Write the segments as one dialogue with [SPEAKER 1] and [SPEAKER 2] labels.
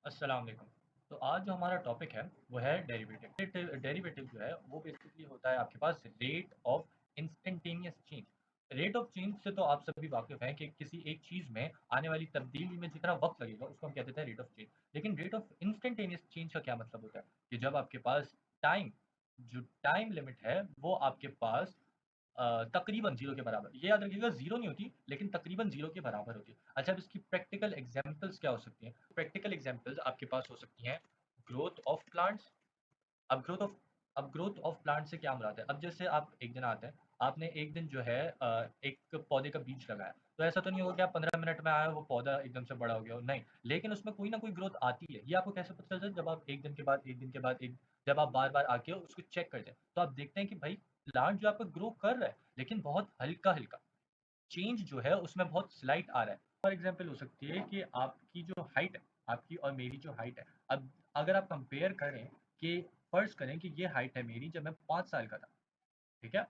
[SPEAKER 1] अस्सलाम वालेकुम। तो आज जो हमारा टॉपिक है वो है डेरिवेटिव। डेरिवेटिव जो है वो बेसिकली होता है आपके पास rate of instantaneous change. Rate of change से तो आप सभी वाकिफ हैं कि किसी एक चीज़ में आने वाली तब्दीली में जितना वक्त लगेगा उसको हम कहते हैं रेट ऑफ चेंज। लेकिन रेट ऑफ इंस्टेंटेनियस चेंज का क्या मतलब होता है कि जब आपके पास टाइम जो टाइम लिमिट है वो आपके पास तकरीबन 0 के बराबर। ये याद रखिएगा 0 नहीं होती, लेकिन तकरीबन 0 के बराबर होती है। अच्छा, अब इसकी प्रैक्टिकल एग्ज़ाम्पल्स क्या हो सकती हैं? प्रैक्टिकल एग्ज़ाम्पल्स आपके पास हो सकती हैं ग्रोथ ऑफ प्लांट्स। अब ग्रोथ ऑफ अब ग्रोथ ऑफ प्लांट से क्या मुराद है? अब जैसे आप एक दिन आते हैं, आपने एक दिन जो है एक पौधे का बीज लगाया, तो ऐसा तो नहीं होगा कि आप 15 मिनट में आए, वो पौधा एकदम से बड़ा हो गया हो, नहीं। लेकिन उसमें कोई ना कोई ग्रोथ आती है। ये आपको कैसे पता चलता है? जब आप 1 दिन के बाद, 1 दिन के बाद, एक जब आप बार-बार आके उसको चेक करते हैं, तो आप देखते हैं कि भाई प्लांट जो आपका ग्रो कर रहा है, लेकिन बहुत हल्का-हल्का। चेंज जो है उसमें बहुत स्लाइट आ रहा है। फॉर एग्ज़ाम्पल हो सकती है कि आपकी जो हाइट है, आपकी और मेरी जो हाइट है, अब अगर आप कंपेयर करें कि फ़र्ज़ करें कि ये हाइट है मेरी जब मैं 5 साल का था, ठीक है?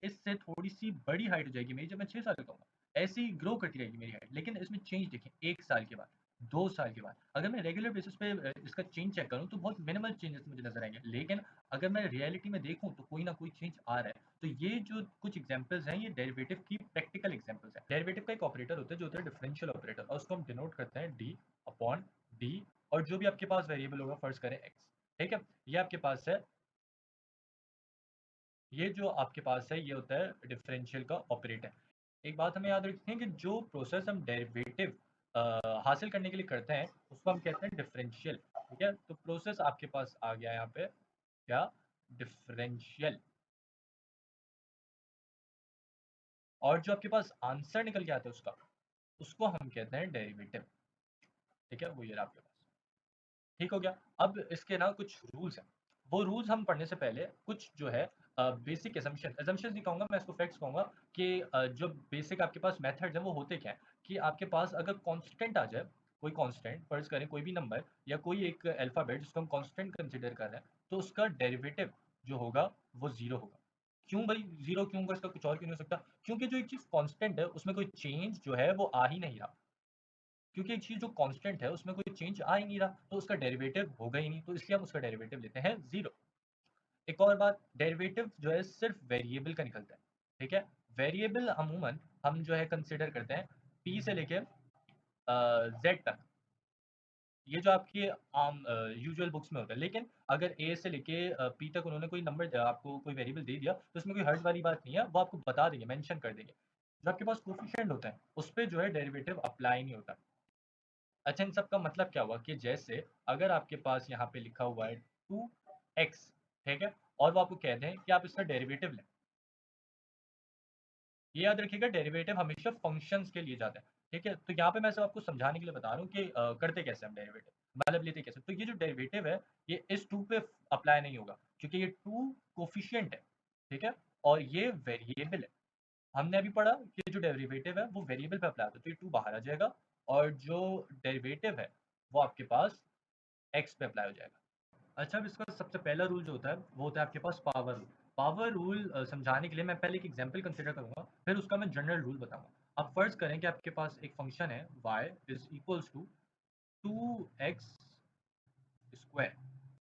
[SPEAKER 1] इससे थोड़ी-सी बड़ी हाइट हो जाएगी मेरी जब मैं 6 साल का होऊँगा। ऐसे ही ग्रो करती रहेगी मेरी हाइट, लेकिन इसमें चेंज देखें 1 साल के बाद, 2 साल के बाद। अगर मैं रेगुलर बेसिस पे इसका चेंज चेक करूँ तो बहुत मिनिमल चेंजेस मुझे नज़र आएँगे। लेकिन अगर मैं रियलिटी में देखूँ तो कोई ना कोई चेंज आ रहा है। तो ये जो कुछ एग्ज़ाम्पल्स हैं ये डेरिवेटिव की प्रैक्टिकल एग्ज़ाम्पल्स हैं। डेरिवेटिव का एक ऑपरेटर होता है जो होता है डिफरेंशियल ऑपरेटर, और उसको हम डिनोट करते हैं डी अपॉन डी, और जो भी आपके पास वेरिएबल होगा फ़र्ज़ करें एक्स, ठीक है? ये आपके पास है, ये जो आपके पास है ये होता है डिफरेंशियल का ऑपरेटर। एक बात हमें याद रखनी है कि जो प्रोसेस हम डेरिवेटिव हासिल करने के लिए करते हैं उसको हम कहते हैं डिफरेंशियल, ठीक है? तो प्रोसेस आपके पास आ गया यहाँ पे क्या, डिफरेंशियल। और जो आपके पास आंसर निकल के आता है उसका, उसको हम कहते हैं डेरिवेटिव, ठीक है? वो ये रहा आपके पास। ठीक हो गया। अब इसके ना कुछ रूल्स हैं। वो रूल्स हम पढ़ने से पहले कुछ जो है बेसिक असम्पशन्स नहीं कहूँगा मैं, इसको फैक्ट्स कहूँगा कि जो बेसिक आपके पास मेथड्स हैं वो होते क्या हैं कि आपके पास अगर कांस्टेंट आ जाए, कोई कांस्टेंट फ़र्ज़ करें, कोई भी नंबर या कोई एक अल्फ़ाबेट जिसको हम कांस्टेंट कंसीडर कर रहे हैं, तो उसका डेरिवेटिव जो होगा वो 0 होगा। क्यों भई 0 क्यों होगा? इसका कुछ और क्यों नहीं हो सकता? क्योंकि जो एक चीज़ कांस्टेंट है उसमें कोई चेंज जो है वो आ ही नहीं रहा। क्योंकि एक चीज़ जो कांस्टेंट है उसमें कोई चेंज आ ही नहीं रहा, तो उसका डेरिवेटिव होगा ही नहीं, तो इसलिए हम उसका डेरिवेटिव लेते हैं 0। एक और बात, डेरिवेटिव जो है सिर्फ़ वेरिएबल का निकलता है, ठीक है? वेरिएबल अमूमन हम जो है कंसीडर करते हैं p से लेके z तक। ये जो आपकी आम यूजुअल बुक्स में होता है। लेकिन अगर a से लेके p तक उन्होंने कोई नंबर आपको कोई वेरिएबल दे दिया, तो इसमें कोई हर्ज वाली बात नहीं है, वो आपको बता देंगे, मेंशन कर देंगे। जो आपके पास कोएफ़िशिएंट होता है, उसपे जो है डेरिवेटिव अप्लाई नहीं होता। अच्छा, इन सब का मतलब क्या हुआ कि जैसे अगर आपके पास यहाँ पे लिखा हुआ है 2x, ठीक है? और वो आपको कह दें कि आप इसका डेरिवेटिव लें। ये याद रखिएगा, डेरिवेटिव हमेशा फंक्शंस के लिए जाता है, ठीक है? तो यहाँ पे मैं सिर्फ़ आपको समझाने के लिए बता रहा हूँ कि करते कैसे हम डेरिवेटिव, मतलब लेते कैसे। तो ये जो डेरिवेटिव है, ये इस 2 पे अप्लाई नहीं होगा, क्योंकि ये 2 कोएफ़िशिएंट है, ठीक है? और ये वेरिएबल है। हमने अभी पढ़ा कि जो डेरिवेटिव है वो वेरिएबल पे अप्लाई होता है, तो ये 2 बाहर आ जाएगा, और जो डेरिवेटिव है वो आपके पास x पे अप्लाई हो जाएगा। अच्छा, अब इसका सबसे पहला रूल जो होता है वो होता है आपके पास पावर रूल। पावर रूल समझाने के लिए मैं पहले एक एग्जांपल कंसीडर करूँगा, फिर उसका मैं जनरल रूल बताऊँगा। अब फर्ज़ करें कि आपके पास एक फंक्शन है y is equals to 2x square,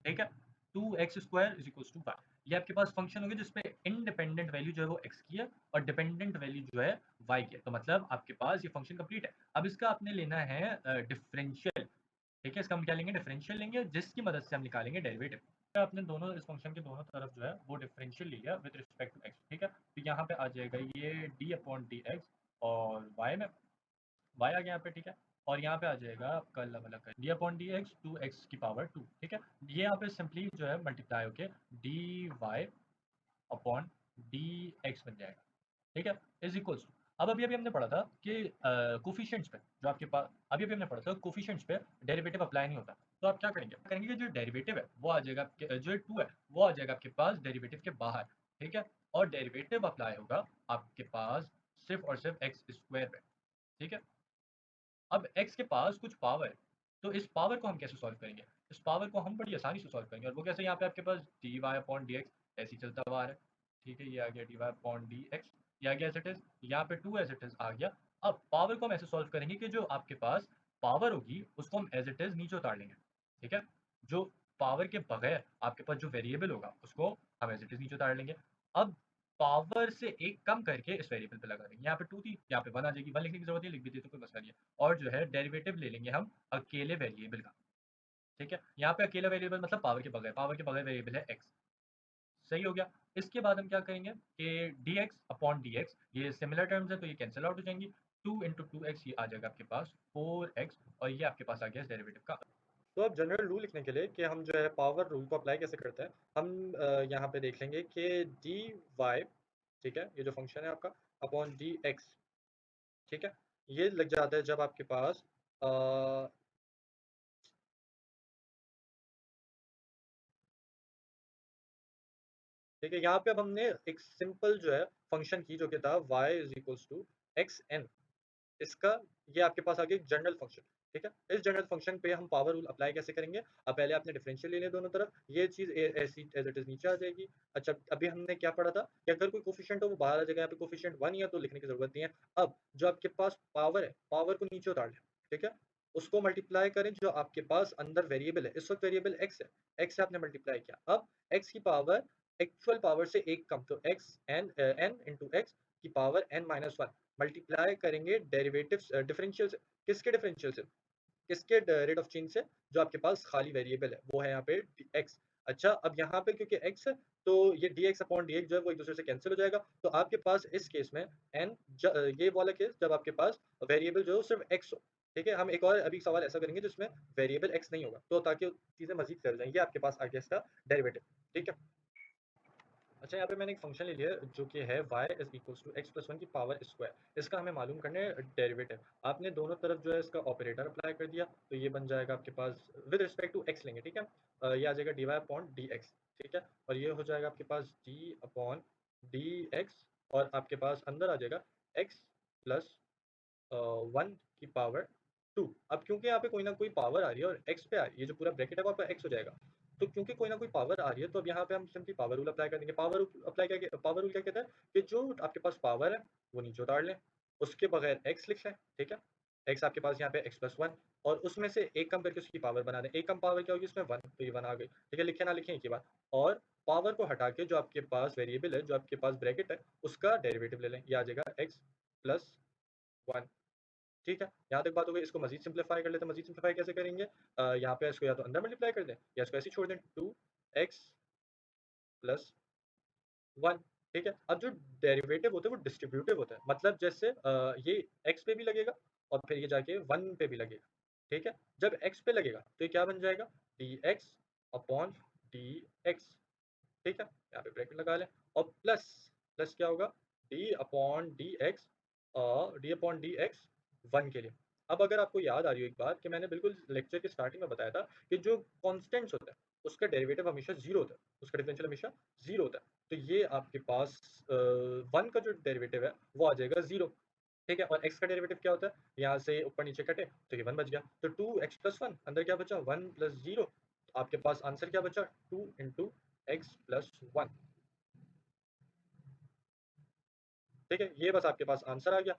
[SPEAKER 1] ठीक है? 2x square is equals to y। ये आपके पास फंक्शन होगा जिसपे इंडिपेंडेंट वैल्यू जो है वो x की है और डिपेंडेंट वैल्यू जो है y की है। तो मतलब आपके पास ये फंक्शन कंप्लीट है। अब इसका आपने लेना है डिफरेंशियल, ठीक है? इसका हम क्या लेंगे, डिफरेंशियल लेंगे, जिसकी मदद से हम निकालेंगे डेरिवेटिव। आपने दोनों इस फंक्शन के दोनों तरफ जो है वो डिफरेंशियल ले लिया विद रिस्पेक्ट टू x, ठीक है? तो यहाँ पे आ जाएगा ये d अपॉन dx, और y में y आ गया यहाँ पे, ठीक है? और यहाँ पे आ जाएगा आपका अलग-अलग कर d अपॉन dx 2x की पावर 2, ठीक है? ये यहाँ पे सिंपली जो है मल्टीप्लाई होके dy अपॉन dx बन जाएगा, ठीक है? इज़ इक्वल्स टू, अब अभी-अभी हमने पढ़ा था कि कोएफ़िशिएंट्स पे जो आपके पास अभी-अभी हमने पढ़ा था कोएफ़िशिएंट्स पे डेरिवेटिव अप्लाई नहीं होता। तो आप क्या करेंगे? करेंगे कि जो डेरिवेटिव है वो आ जाएगा आपके, जो 2 है वो आ जाएगा आपके पास डेरिवेटिव के बाहर, ठीक है? और डेरिवेटिव अप्लाई होगा आपके पास सिर्फ़ और सिर्फ़ x स्क्वायर पे, ठीक है? अब x के पास कुछ पावर है, तो इस पावर को हम कैसे सॉल्व करेंगे? इस पावर को हम बड़ी आसानी से सॉल्व करेंगे, और वो कैसे? यहाँ पे आपके पास dy अपॉन dx ऐसे ही चलता हुआ आ रहा है, ठीक है? ये आ गया dy अपॉन dx, ये आ गया एज़ इट इज़, यहाँ पे 2 एज़ इट इज़ आ गया। अब पावर को हम ऐसे सॉल्व करेंगे कि जो आपके पास पावर होगी उसको हम एज़ इट इज़ नीचे उतार लेंगे, ठीक है? जो पावर के बगैर आपके पास जो वेरिएबल होगा उसको हम एज़ इट इज़ नीचे उतार लेंगे। अब पावर से 1 कम करके इस वेरिएबल पे लगा देंगे। यहाँ पे 2 थी, यहाँ पे 1 आ जाएगी। 1 लिखने की ज़रूरत नहीं, लिख भी दी तो कोई मसला नहीं है। और जो है डेरिवेटिव ले लेंगे हम अकेले वेरिएबल का, ठीक है? यहाँ पे अकेला वेरिएबल मतलब पावर के बगैर वेरिएबल है x, सही हो गया। इसके बाद हम क्या करेंगे कि dx अपॉन dx ये सिमिलर टर्म्स है तो ये कैंसिल आउट हो जाएंगी। 2 इंटू 2x ये आ जाएगा आपके पास 4x और ये आपके पास आ गया इस डेरिवेटिव का। तो अब जनरल रूल लिखने के लिए कि हम जो है पावर रूल को अप्लाई कैसे करते हैं, हम यहाँ पे देख लेंगे कि dy, ठीक है, ये जो फंक्शन है आपका अपॉन dx, ठीक है, ये लग जाता है जब आपके पास ठीक है, यहाँ पे अब हमने एक सिंपल जो है फंक्शन की जो कि था y is equals to x n, इसका ये आपके पास आ गया एक जनरल फंक्शन, ठीक है। इस जनरल फंक्शन पे हम पावर रूल अप्लाई कैसे करेंगे, अब पहले आपने डिफरेंशियल ले लिया दोनों तरफ, ये चीज ऐसी एज इट इज नीचे आ जाएगी। अच्छा, अभी हमने क्या पढ़ा था कि अगर कोई कोफिशिएंट हो वो बाहर आ जाएगा, यहाँ पे कोफिशिएंट 1 ही है तो लिखने की जरूरत नहीं है। अब जो आपके पास पावर है, पावर को नीचे उतार लें, ठीक है, उसको मल्टीप्लाई करें जो आपके पास अंदर वेरिएबल है, इस वक्त वेरिएबल एक्स है, एक्स से आपने मल्टीप्लाई किया, अब एक्स की पावर एक्चुअल पावर से एक कम, तो x n n into x की power n minus one, multiply करेंगे डेरिवेटिव डिफरेंशियल से, किसके डिफरेंशियल से, किसके रेट ऑफ चेंज से, जो आपके पास खाली वेरिएबल है वो है यहाँ पे x। अच्छा, अब यहाँ पे क्योंकि x है तो ये dx अपॉन dx जो है वो एक दूसरे से कैंसिल हो जाएगा, तो आपके पास इस केस में n ये वाला केस जब आपके पास वेरिएबल जो है वो सिर्फ x हो, ठीक है। हम एक और अभी सवाल ऐसा करेंगे जिसमें वेरिएबल x नहीं होगा, तो ताकि चीजें मजीद कर जाएंगी, आपके पास आ गया इसका डेरिवेटिव, ठीक है। अच्छा, यहाँ पे मैंने एक फंक्शन ले लिया जो कि है y is equals to x plus one की पावर स्क्वायर, इसका हमें मालूम करना है डेरिवेटिव। आपने दोनों तरफ जो है इसका ऑपरेटर अप्लाई कर दिया तो ये बन जाएगा आपके पास विद रिस्पेक्ट टू x लेंगे, ठीक है, ये आ जाएगा dy अपॉन dx, ठीक है, और ये हो जाएगा आपके पास d अपॉन dx, और आपके पास अंदर आ जाएगा x प्लस 1 की पावर 2। अब क्योंकि यहाँ पे कोई ना कोई पावर आ रही है और x पे आ रही है, ये जो पूरा ब्रैकेट है वो आपका x हो जाएगा, तो क्योंकि कोई ना कोई पावर आ रही है तो अब यहाँ पे हम सिंपली पावर रूल अप्लाई कर देंगे। पावर रूल अप्लाई क्या, पावर रूल क्या कहता है कि जो आपके पास पावर है वो नीचे उतार लें, उसके बगैर x लिख लें, ठीक है, x आपके पास यहाँ पे x प्लस वन, और उसमें से एक कम करके उसकी पावर बना दें। एक कम पावर क्या होगी इसमें, वन, तो ये वन आ गई, ठीक है, लिखे ना लिखें एक ही बात। और पावर को हटा के जो आपके पास वेरिएबल है, जो आपके पास ब्रैकेट है, उसका डेरिवेटिव ले लें, ये आ जाएगा x प्लस वन, ठीक है। यहाँ तक बात हो गई, इसको मजीद सिंप्लीफाई कर लेते हैं। मजीद सिंप्लीफाई कैसे करेंगे, यहाँ पे इसको या तो अंदर मल्टीप्लाई कर दें या इसको ऐसे ही छोड़ दें, 2x प्लस वन, ठीक है। अब जो डेरिवेटिव होता है वो डिस्ट्रीब्यूटिव होता है, मतलब जैसे ये x पे भी लगेगा और फिर ये जाके 1 पे भी लगेगा, ठीक है। जब x पे लगेगा तो ये क्या बन जाएगा, dx अपॉन dx, ठीक है, यहाँ पे ब्रैकेट लगा लें, और प्लस प्लस क्या होगा, d upon D x, D upon D x 1 के लिए। अब अगर आपको याद आ रही हो एक बात कि मैंने बिल्कुल लेक्चर के स्टार्टिंग में बताया था कि जो कॉन्स्टेंट्स होता है उसका डेरिवेटिव हमेशा जीरो होता है, उसका डिफरेंशियल हमेशा जीरो होता है, तो ये आपके पास 1 का जो डेरिवेटिव है वो आ जाएगा जीरो, ठीक है। और x का डेरिवेटिव क्या होता है, यहाँ से ऊपर नीचे कटे तो ये 1 बच गया, तो 2x प्लस वन, अंदर क्या बचा 1 प्लस जीरो, आपके पास आंसर क्या बचा 2 इंटू एक्स प्लस वन, ठीक है, ये बस आपके पास आंसर आ गया।